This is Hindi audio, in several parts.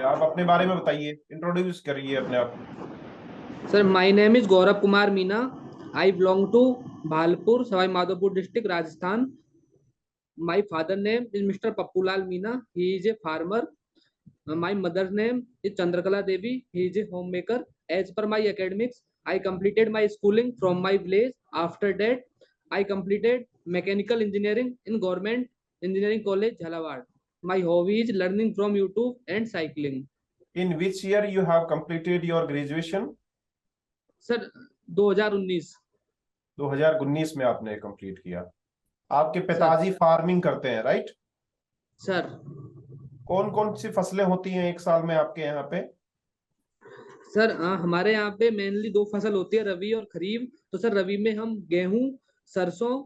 आप अपने बारे में बताइए, इंट्रोड्यूस करिए अपने आप को। Sir, my name is Gaurav Kumar Meena. I belong to Bhalpur, Savai Madhopur district, Rajasthan. My father name is Mr. Pappulal Meena. He is a farmer. My mother's name is Chandrakala Devi. He is a homemaker. As per my academics, I completed my schooling from my village. After that, I completed mechanical engineering in Government Engineering College, Jhalawad. My hobby is learning from YouTube and cycling. In which year you have completed your graduation? Sir 2019। 2019 में आपने कंप्लीट किया। आपके सर पिताजी फार्मिंग करते हैं, राइट? सर कौन कौन सी फसलें होती हैं एक साल में आपके यहाँ पे? सर हमारे यहाँ पे मेनली दो फसल होती है, रबी और खरीफ। तो सर रबी में हम गेहूं, सरसों,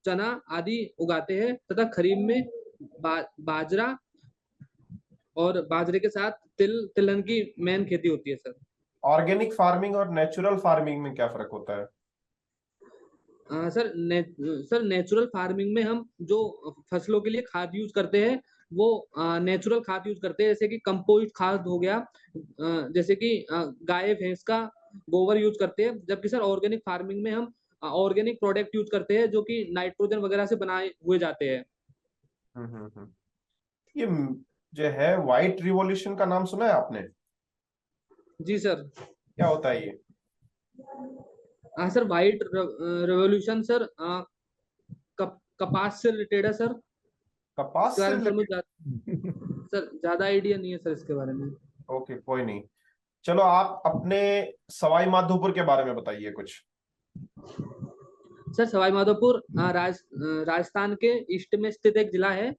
चना आदि उगाते हैं तथा खरीफ में बाजरा और बाजरे के साथ तिलहन की मेन खेती होती है सर। ऑर्गेनिक फार्मिंग और नेचुरल फार्मिंग में क्या फर्क होता है? सर नेचुरल फार्मिंग में हम जो फसलों के लिए खाद यूज करते हैं वो नेचुरल खाद यूज करते हैं, जैसे कि कंपोस्ट खाद हो गया, जैसे कि गाय भैंस का गोबर यूज करते हैं। जबकि सर ऑर्गेनिक फार्मिंग में हम ऑर्गेनिक प्रोडक्ट यूज करते हैं जो कि नाइट्रोजन वगैरह से बनाए हुए जाते हैं। ये जो है व्हाइट रिवॉल्यूशन का नाम सुना है आपने? जी सर। क्या होता है ये? हाँ सर, व्हाइट रेवोल्यूशन सर कपास से रिलेटेड है सर। कपास इसके से बारे में रिलेटेड? सर ज्यादा आइडिया नहीं है सर इसके बारे में। ओके, कोई नहीं। चलो आप अपने सवाई माधोपुर के बारे में बताइए कुछ। सर सवाई माधोपुर राजस्थान के ईस्ट में स्थित एक जिला है,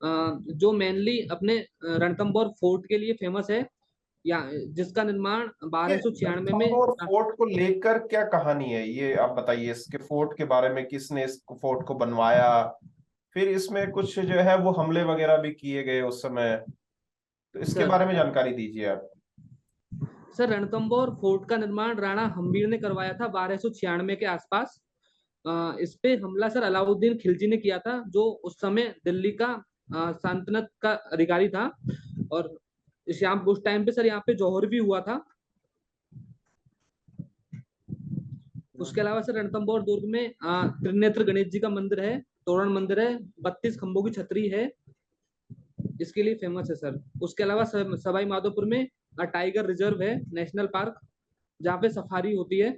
जो मेनली अपने रणथंभौर फोर्ट के लिए फेमस है, या जिसका निर्माण ये 1296 में। रणथंभौर फोर्ट को लेकर क्या कहानी है, ये आप बताइए। इसके फोर्ट के बारे में, किसने इस फोर्ट को बनवाया? फिर इसमें कुछ जो है वो हमले वगैरह भी किए गए उस समय, तो इसके सर बारे में जानकारी दीजिए आप। सर रणथंभौर फोर्ट का निर्माण राणा हम्बीर ने करवाया था 1296 के आसपास। इस पे हमला सर अलाउद्दीन खिलजी ने किया था, जो उस समय दिल्ली का सल्तनत का अधिकारी था। और उस टाइम पे सर यहाँ पे जौहर भी हुआ था। उसके अलावा सर रणथंभौर दुर्ग में त्रिनेत्र गणेश जी का मंदिर है, तोरण मंदिर है, 32 खंभों की छतरी है, इसके लिए फेमस है सर। उसके अलावा सवाई माधोपुर में टाइगर रिजर्व है, नेशनल पार्क, जहाँ पे सफारी होती है।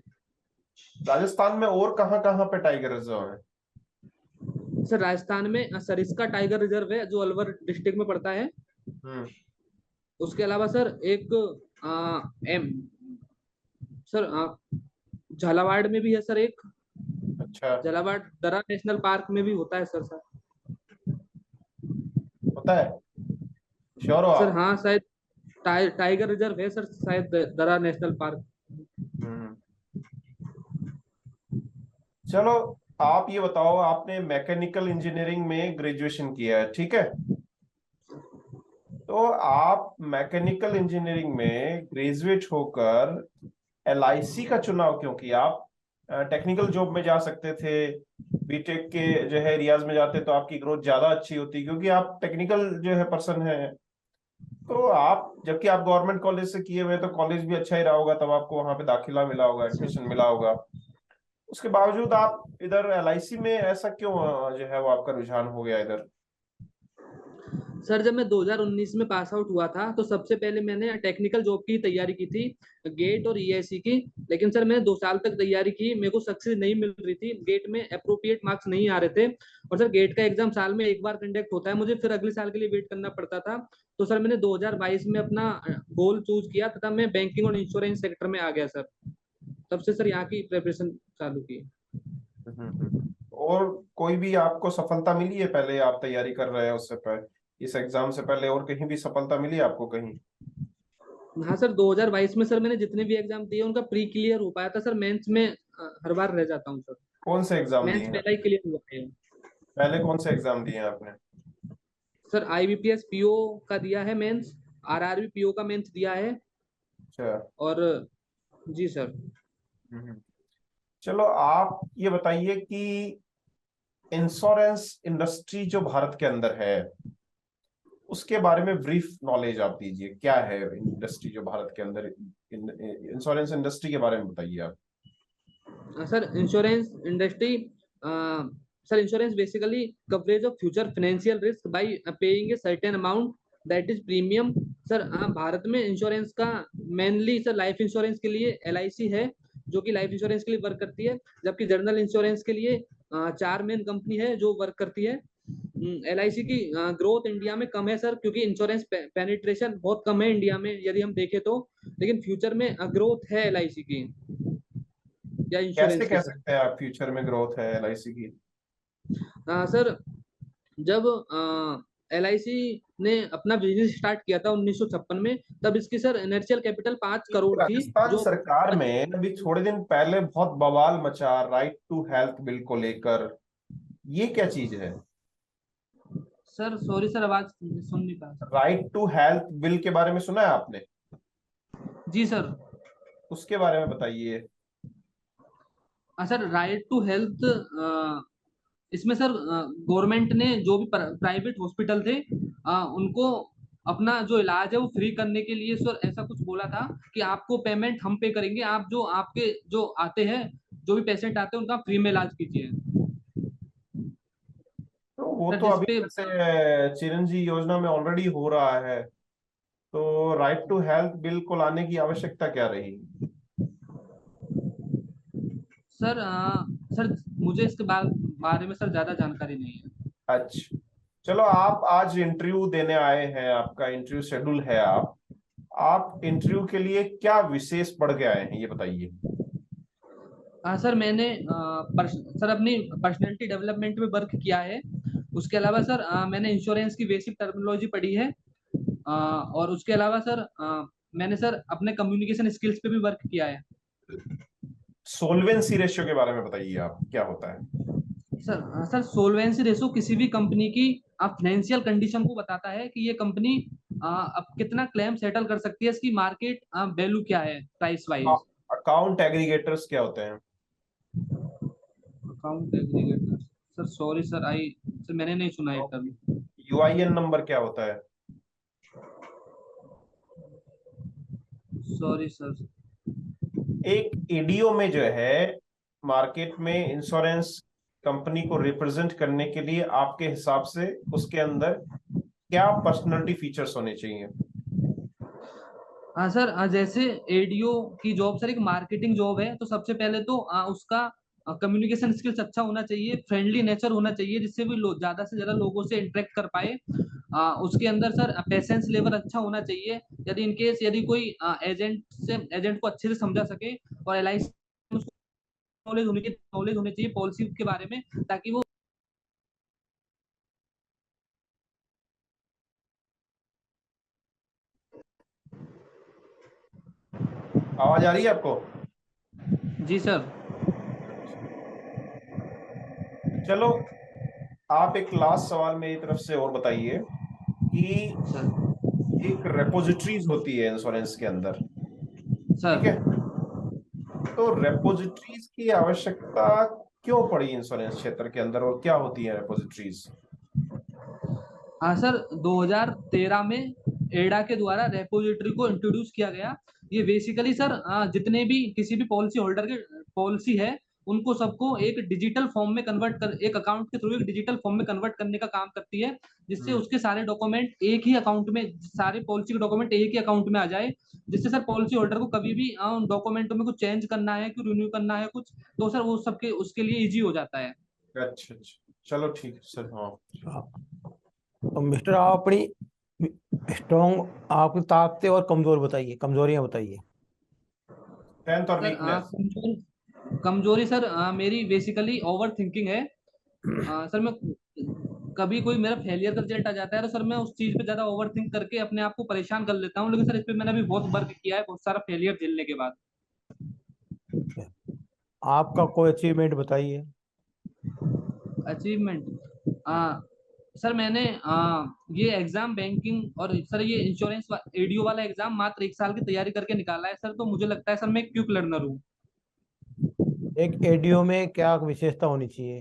राजस्थान में और कहाँ कहाँ पे टाइगर रिजर्व है? सर राजस्थान में सरिस्का टाइगर रिजर्व है, जो अलवर डिस्ट्रिक्ट में पड़ता है। हम्म। उसके अलावा सर एक आ, एम सर झालावाड़ में भी है सर एक। अच्छा। झालावाड़ दरा नेशनल पार्क में भी होता है सर। होता है? श्योर हो सर आप? हाँ शायद टाइगर रिजर्व है सर, शायद दरा नेशनल पार्क। हम्म। चलो, आप ये बताओ, आपने मैकेनिकल इंजीनियरिंग में ग्रेजुएशन किया है, ठीक है? तो आप मैकेनिकल इंजीनियरिंग में ग्रेजुएट होकर एलआईसी का चुनाव क्यों किया? आप टेक्निकल जॉब में जा सकते थे। बीटेक के जो है एरियाज में जाते तो आपकी ग्रोथ ज्यादा अच्छी होती, क्योंकि आप टेक्निकल जो है पर्सन है। तो आप, जबकि आप गवर्नमेंट कॉलेज से किए हुए, तो कॉलेज भी अच्छा ही रहा होगा, तब आपको वहां पे दाखिला मिला होगा, एडमिशन मिला होगा। उसके बावजूद आप इधर एलआईसी में ऐसा क्यों जो है वो आपका रुझान हो गया इधर? सर जब मैं 2019 में पास आउट हुआ था तो सबसे पहले मैंने टेक्निकल जॉब की तैयारी की थी, गेट और ईआईसी की। लेकिन सर मैंने 2 साल तक तैयारी की, मेरे को सक्सेस नहीं मिल रही थी, गेट में अप्रोप्रिएट मार्क्स नहीं आ रहे थे। और सर गेट का एग्जाम साल में एक बार कंडक्ट होता है, मुझे फिर अगले साल के लिए वेट करना पड़ता था। तो सर मैंने 2022 में अपना गोल चूज किया तथा मैं बैंकिंग और इंश्योरेंस सेक्टर में आ गया सर। तब से सर यहाँ की प्रिपरेशन चालू की। और कोई भी आपको सफलता मिली है पहले आप तैयारी कर रहे हैं उससे पहले, इस एग्जाम से पहले और कहीं भी सफलता मिली है आपको कहीं? हाँ सर 2022 में सर मैंने जितने भी एग्जाम दिए उनका प्री क्लियर हो पाया था सर। मेंस में हर बार रह जाता हूँ सर। कौन से एग्जाम दिए मेंस हैं? पहला ही क्लियर हुआ है। पहले कौन से एग्जाम दिए हैं आपने? सर आईबीपीएस पीओ का दिया है मेंस, आरआरबी पीओ का मेंस दिया है। अच्छा। और जी सर। हम्म। चलो, आप ये बताइए कि इंश्योरेंस इंडस्ट्री जो भारत के अंदर है, उसके बारे में ब्रीफ नॉलेज आप दीजिए, क्या है इंडस्ट्री जो भारत के अंदर, इंश्योरेंस इंडस्ट्री के बारे में बताइए आप। Sir insurance industry, sir insurance basically coverage of future financial risk bye paying a certain amount that is premium. Sir Bharat में इंश्योरेंस का मेनली सर लाइफ इंश्योरेंस के लिए LIC है, जो कि लाइफ इंश्योरेंस के लिए वर्क करती है, जबकि जनरल इंश्योरेंस के लिए 4 मेन कंपनी है जो वर्क करती है। LIC की ग्रोथ इंडिया में कम है सर, क्योंकि इंश्योरेंस पेनिट्रेशन बहुत कम है इंडिया में यदि हम देखें तो, लेकिन फ्यूचर में ग्रोथ है LIC की या कैसे इंश्योरेंस की कह सर। सकते हैं आप फ्यूचर में ग्रोथ है LIC की? सर जब LIC ने अपना बिजनेस स्टार्ट किया था 1956 में, तब इसकी सर इनर्शियल कैपिटल 5 करोड़ थी, राजस्थान जो सरकार में अभी थोड़े दिन पहले बहुत बवाल मचा राइट टू हेल्थ बिल को लेकर, ये क्या चीज है? सर सॉरी सर आवाज सुन नहीं पा। राइट टू हेल्थ बिल के बारे में सुना है आपने? जी सर। उसके बारे में बताइए। सर राइट टू हेल्थ, इसमें सर गवर्नमेंट ने जो भी प्राइवेट हॉस्पिटल थे उनको अपना जो इलाज है वो फ्री करने के लिए सर ऐसा कुछ बोला था कि आपको पेमेंट हम पे करेंगे, आप जो आपके जो आते हैं, जो भी पेशेंट आते हैं उनका फ्री में इलाज कीजिए। तो वो सर तो अभी जिसपे वैसे चिरंजी योजना में ऑलरेडी हो रहा है, तो राइट टू हेल्थ बिल को लाने की आवश्यकता क्या रही? सर सर मुझे इसके बारे में सर ज्यादा जानकारी नहीं है। अच्छा, चलो आप आज इंटरव्यू देने आए हैं, आपका इंटरव्यू शेड्यूल है, आप इंटरव्यू के लिए क्या विशेष पढ़ के आए हैं ये बताइए। सर मैंने सर अपनी पर्सनैलिटी डेवलपमेंट में वर्क किया है। उसके अलावा सर मैंने इंश्योरेंस की बेसिक टर्मिनोलॉजी पढ़ी है। और उसके अलावा सर मैंने सर अपने कम्युनिकेशन स्किल्स पे भी वर्क किया है। सोल्वेंसी रेशियो के बारे में बताइए, आप क्या होता है? सर सोल्वेंसी रेशो किसी भी कंपनी की फाइनेंशियल कंडीशन को बताता है कि ये कंपनी अब कितना क्लेम सेटल कर सकती है, इसकी मार्केट वैल्यू क्या है प्राइस वाइज। अकाउंट एग्रीगेटर्स क्या होते हैं? Account aggregator, sir sorry sir sir मैंने नहीं सुना ये टर्म। UIN नंबर क्या होता है? Sorry sir. एक एडीओ में जो है, मार्केट में इंश्योरेंस कंपनी को रिप्रेजेंट करने के लिए आपके हिसाब से उसके अंदर क्या पर्सनालिटी फीचर्स होने चाहिए? हाँ सर जैसे एडीओ की जॉब सर एक मार्केटिंग जॉब है, तो सबसे पहले तो उसका कम्युनिकेशन स्किल्स अच्छा होना चाहिए, फ्रेंडली नेचर होना चाहिए, जिससे भी लोग ज्यादा से ज्यादा लोगों से इंटरेक्ट कर पाए। उसके अंदर सर पेशेंस लेवल अच्छा होना चाहिए, यदि इनकेस यदि कोई एजेंट को अच्छे से समझा सके, और LIC नॉलेज होनी चाहिए पॉलिसी के बारे में, ताकि वो। आवाज आ रही है आपको? जी सर। चलो, आप एक लास्ट सवाल मेरी तरफ से और बताइए कि सर एक रेपोजिटरीज होती है इंश्योरेंस के अंदर, सर ठीक है? तो रेपोजिटरीज की आवश्यकता क्यों पड़ी इंश्योरेंस क्षेत्र के अंदर, और क्या होती है रेपोजिटरीज? हाँ सर 2013 में एडा के द्वारा रेपोजिटरी को इंट्रोड्यूस किया गया। ये बेसिकली सर जितने भी किसी भी पॉलिसी होल्डर के पॉलिसी है, उनको सबको एक डिजिटल फॉर्म में कन्वर्ट कर, एक अकाउंट के थ्रू एक डिजिटल फॉर्म में कन्वर्ट करने का काम करती है, जिससे उसके सारे डॉक्यूमेंट एक ही अकाउंट में, सारे पॉलिसी के डॉक्यूमेंट एक ही अकाउंट में आ जाए, जिससे सर पॉलिसी होल्डर को कभी भी उन डॉक्यूमेंटों में कुछ चेंज करना है, कुछ रिन्यू करना है कुछ, तो सर वो सबके उसके लिए इजी हो जाता है। अच्छा अच्छा, चलो ठीक है सर। हाँ, हाँ, तो मिस्टर आप अपनी स्ट्रॉन्ग, आपकी ताकतें और कमजोर बताइए, कमजोरियां बताइए। स्ट्रेंथ और सर वीकनेस। कमजोरी सर मेरी बेसिकली ओवर थिंकिंग है। सर मैं कभी कोई मेरा फेलियर का रिजल्ट आ जाता है, तो सर मैं उस चीज पे ज्यादा ओवर थिंक करके अपने आप को परेशान कर लेता हूँ, लेकिन सर इस पे मैंने अभी बहुत वर्क किया है, बहुत सारा फेलियर झेलने के बाद। आपका कोई अचीवमेंट बताइए। अचीवमेंट, सर मैंने ये एग्जाम बैंकिंग और सर ये इंश्योरेंस एडीओ वाला एग्जाम मात्र 1 साल की तैयारी करके निकाला है सर, तो मुझे लगता है सर मैं एक क्विक लर्नर हूँ। एक एडीओ में क्या विशेषता होनी चाहिए?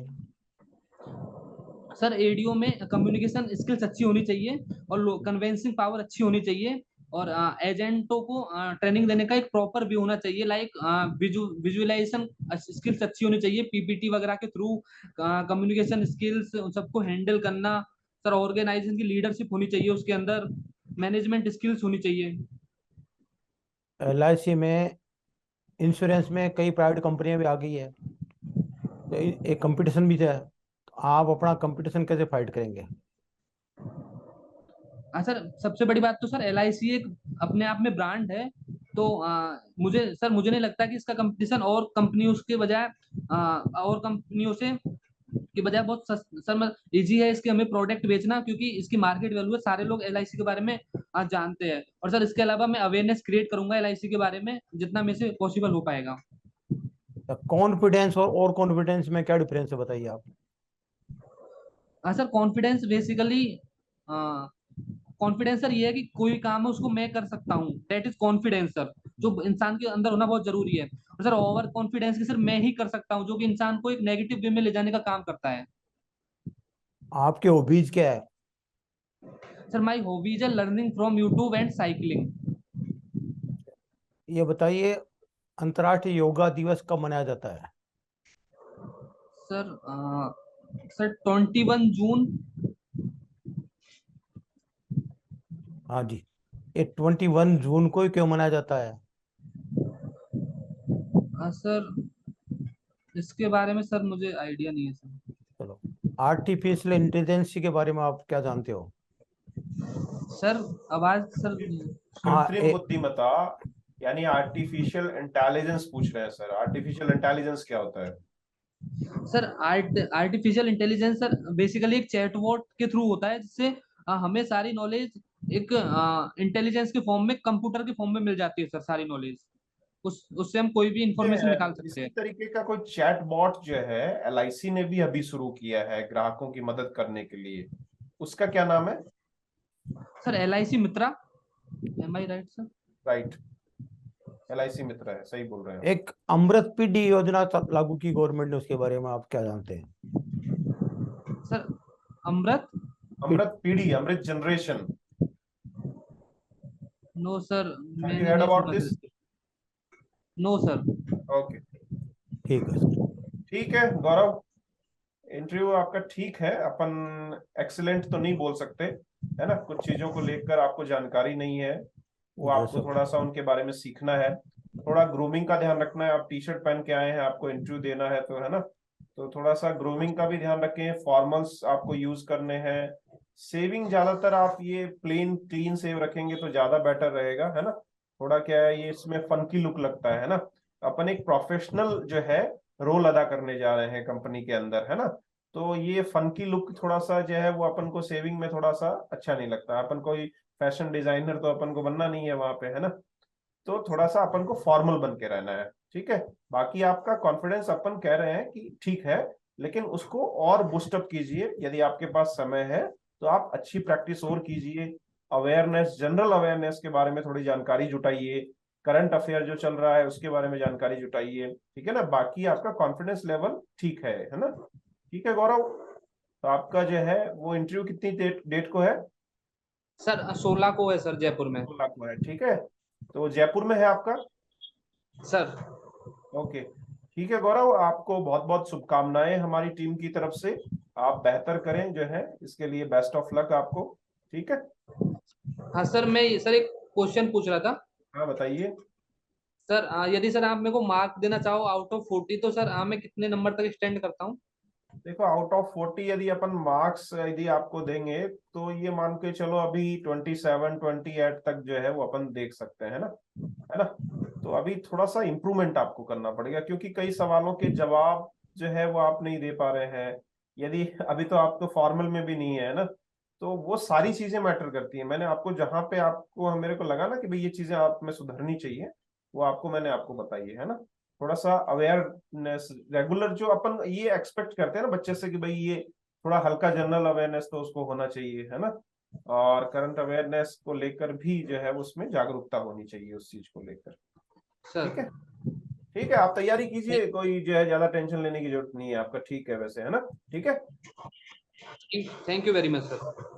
सर एडीओ में कम्युनिकेशन स्किल्स अच्छी होनी चाहिए और कन्वेंसिंग पावर अच्छी होनी चाहिए और एजेंटों को ट्रेनिंग देने का एक प्रॉपर भी होना चाहिए, लाइक विजुअलाइजेशन स्किल्स अच्छी होनी चाहिए, पीपीटी वगैरह के थ्रू कम्युनिकेशन स्किल्स उन सबको हैंडल करना। सर ऑर्गेनाइजेशन की लीडरशिप होनी चाहिए, उसके अंदर मैनेजमेंट स्किल्स होनी चाहिए। LIC में इंश्योरेंस में कई प्राइवेट कंपनियां भी आ गई है, तो एक कंपटीशन भी है, तो आप अपना कंपटीशन कैसे फाइट करेंगे? हाँ सर, सबसे बड़ी बात तो सर LIC एक अपने आप में ब्रांड है, तो मुझे नहीं लगता कि इसका कंपटीशन और कंपनियों के बजाय और कंपनियों से के बजाय बहुत सर इजी है इसके हमें प्रोडक्ट बेचना, क्योंकि इसकी मार्केट वैल्यू है, सारे लोग LIC के बारे में जानते हैं। और सर इसके अलावा मैं अवेयरनेस क्रिएट करूंगा LIC के बारे में जितना मेरे से पॉसिबल हो पाएगा। कॉन्फिडेंस और कॉन्फिडेंस में क्या डिफरेंस है, बताइए आप। हाँ sir, confidence basically confidence sir ये है कि कोई काम है उसको मैं कर सकता हूँ, दैट इज कॉन्फिडेंस सर, जो इंसान के अंदर होना बहुत जरूरी है। और सर ओवर कॉन्फिडेंस की सर मैं ही कर सकता हूँ, जो कि इंसान को एक नेगेटिव वे में ले जाने का काम करता है। आपके हॉबीज क्या है? सर माई हॉबीज है learning from YouTube and cycling. ये बताइए, अंतर्राष्ट्रीय योगा दिवस कब मनाया जाता है? सर सर 21 जून। हाँ जी, ये 21 जून को ही क्यों मनाया जाता है? सर इसके बारे में सर मुझे आइडिया नहीं है सर। चलो, आर्टिफिशियल इंटेलिजेंस के बारे में आप क्या जानते हो? सर आवाज सर। हाँ कृत्रिम बुद्धिमत्ता यानी आर्टिफिशियल इंटेलिजेंस पूछ रहे हैं सर। आर्टिफिशियल इंटेलिजेंस क्या होता है? Sir artificial intelligence sir basically एक चैटबॉट के थ्रू होता है, जिससे हमें सारी नॉलेज एक इंटेलिजेंस के फॉर्म में, कंप्यूटर के फॉर्म में मिल जाती है सर, सारी नॉलेज उससे हम कोई भी इंफॉर्मेशन निकाल सकते इसी हैं। तरीके का कोई चैट बॉट जो है LIC ने भी अभी शुरू किया है ग्राहकों की मदद करने के लिए, उसका क्या नाम है? सर LIC मित्रा, एम आई राइट सर? राइट, LIC मित्र है, सही बोल रहे हैं। एक अमृत पीढ़ी योजना लागू की गवर्नमेंट ने, उसके बारे में आप क्या जानते हैं? सर अमृत। अमृत पीढ़ी, Amrit generation. No sir, have you मैंने हेard नहीं अबाउट सुना this? Sir. No sir. Okay, ठीक है सर। ठीक है गौरव, इंटरव्यू आपका ठीक है। अपन एक्सीलेंट तो नहीं बोल सकते, है ना, कुछ चीजों को लेकर आपको जानकारी नहीं है, वो जो आपको सब थोड़ा सा उनके बारे में सीखना है। थोड़ा ग्रूमिंग का ध्यान रखना है, आप टी शर्ट पहन के आए हैं, आपको इंटरव्यू देना है तो, है ना, तो थोड़ा सा ग्रूमिंग का भी ध्यान रखें, फॉर्मल्स आपको यूज करने हैं। सेविंग ज्यादातर आप ये प्लेन क्लीन सेव रखेंगे तो ज्यादा बेटर रहेगा, है ना। थोड़ा क्या है, ये इसमें फंकी लुक लगता है ना। अपन एक प्रोफेशनल जो है रोल अदा करने जा रहे हैं कंपनी के अंदर, है ना। तो ये फंकी लुक थोड़ा सा जो है वो अपन को सेविंग में थोड़ा सा अच्छा नहीं लगता। अपन कोई फैशन डिजाइनर तो अपन को बनना नहीं है वहां पे, है ना। तो थोड़ा सा अपन को फॉर्मल बन के रहना है, ठीक है। बाकी आपका कॉन्फिडेंस अपन कह रहे हैं कि ठीक है, लेकिन उसको और बूस्टअप कीजिए यदि आपके पास समय है तो आप अच्छी प्रैक्टिस और कीजिए। अवेयरनेस, जनरल अवेयरनेस के बारे में थोड़ी जानकारी जुटाइए, करंट अफेयर जो चल रहा है उसके बारे में जानकारी जुटाइए, ठीक है ना। बाकी आपका कॉन्फिडेंस लेवल ठीक है ना। ठीक है गौरव, तो आपका जो है वो इंटरव्यू कितनी डेट को है? सर 16 को है सर, जयपुर में। 16 को है, ठीक है। तो जयपुर में है आपका? सर ओके, ठीक है गौरव, आपको बहुत बहुत शुभकामनाएं हमारी टीम की तरफ से। आप बेहतर करें जो है, इसके लिए बेस्ट ऑफ लक आपको, ठीक है। हाँ सर, मैं सर एक क्वेश्चन पूछ रहा था। हाँ बताइए। सर यदि सर आप मेरे को मार्क देना चाहो आउट ऑफ 40, तो सर मैं कितने नंबर तक स्टैंड करता हूँ? देखो, आउट ऑफ 40 यदि अपन मार्क्स यदि आपको देंगे तो ये मान के चलो अभी 27-28 तक जो है वो अपन देख सकते हैं ना, है ना। तो अभी थोड़ा सा इम्प्रूवमेंट आपको करना पड़ेगा, क्योंकि कई सवालों के जवाब जो है वो आप नहीं दे पा रहे हैं। यदि अभी तो आप तो फॉर्मल में भी नहीं है ना, तो वो सारी चीजें मैटर करती हैं। मैंने आपको जहां पे आपको मेरे को लगा ना कि भाई ये चीजें आप में सुधरनी चाहिए, वो मैंने आपको बताई है ना। थोड़ा सा अवेयरनेस रेगुलर जो अपन ये एक्सपेक्ट करते हैं ना बच्चे से कि भाई ये थोड़ा हल्का जनरल अवेयरनेस तो उसको होना चाहिए, है ना। और करंट अवेयरनेस को लेकर भी जो है उसमें जागरूकता होनी चाहिए उस चीज को लेकर, ठीक है। सर ठीक है, आप तैयारी कीजिए, कोई जो है ज्यादा टेंशन लेने की जरूरत नहीं है आपका, ठीक है वैसे, है ना, ठीक है। Thank you very much sir.